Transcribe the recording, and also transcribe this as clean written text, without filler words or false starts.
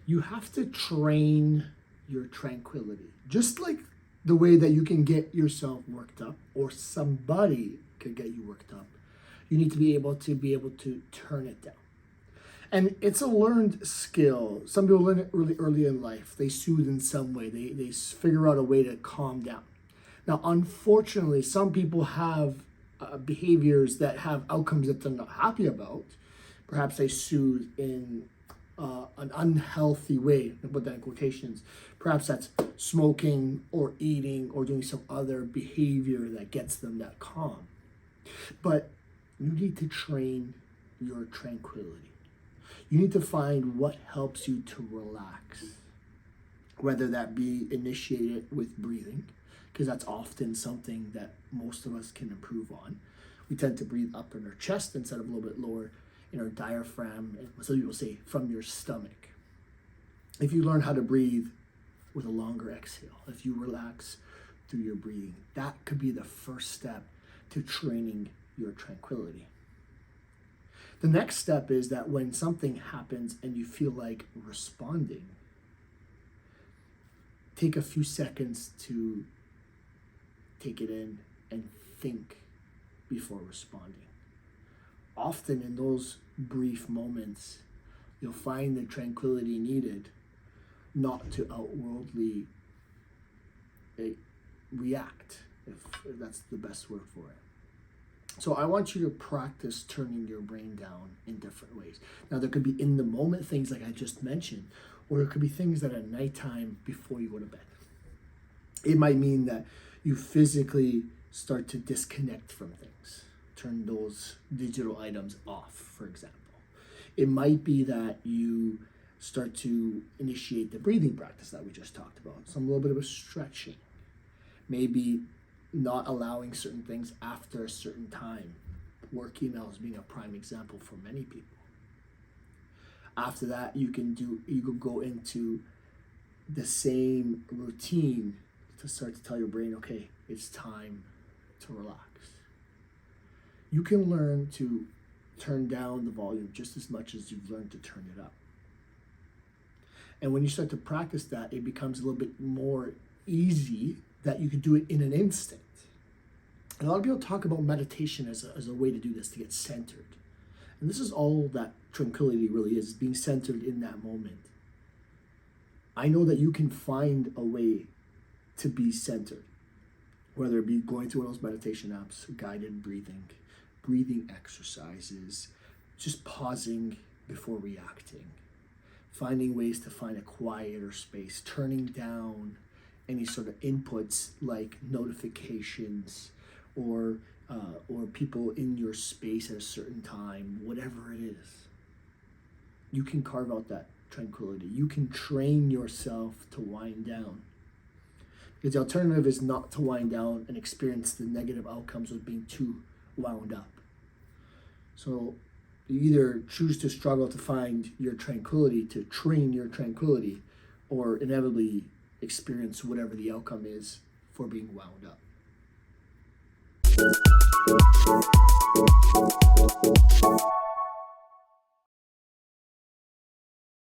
You have to train your tranquility. Just like the way that you can get yourself worked up or somebody could get you worked up, you need to be able to turn it down. And it's a learned skill. Some people learn it really early in life. They soothe in some way. They figure out a way to calm down. Now, unfortunately, some people have behaviors that have outcomes that they're not happy about. Perhaps they soothe in an unhealthy way, and put that in quotations. Perhaps that's smoking or eating or doing some other behavior that gets them that calm. But you need to train your tranquility. You need to find what helps you to relax, whether that be initiated with breathing, because that's often something that most of us can improve on. We tend to breathe up in our chest instead of a little bit lower in our diaphragm, and some people say from your stomach. If you learn how to breathe with a longer exhale, if you relax through your breathing, that could be the first step to training your tranquility. The next step is that when something happens and you feel like responding, take a few seconds to take it in and think before responding. Often in those brief moments, you'll find the tranquility needed not to outwardly react, if that's the best word for it. So I want you to practice turning your brain down in different ways. Now, there could be in the moment things like I just mentioned, or it could be things that at nighttime before you go to bed. It might mean that you physically start to disconnect from things, turn those digital items off, for example. It might be that you start to initiate the breathing practice that we just talked about, some little bit of a stretching, maybe not allowing certain things after a certain time. Work emails being a prime example for many people. After that, you can go into the same routine to start to tell your brain, okay, it's time to relax. You can learn to turn down the volume just as much as you've learned to turn it up. And when you start to practice that, it becomes a little bit more easy that you can do it in an instant. And a lot of people talk about meditation as a way to do this, to get centered. And this is all that tranquility really is, being centered in that moment. I know that you can find a way to be centered, whether it be going through one of those meditation apps, guided breathing exercises, just pausing before reacting, finding ways to find a quieter space, turning down any sort of inputs like notifications or people in your space at a certain time, whatever it is. You can carve out that tranquility. You can train yourself to wind down. Because the alternative is not to wind down and experience the negative outcomes of being too wound up. So you either choose to struggle to find your tranquility, to train your tranquility, or inevitably experience whatever the outcome is for being wound up.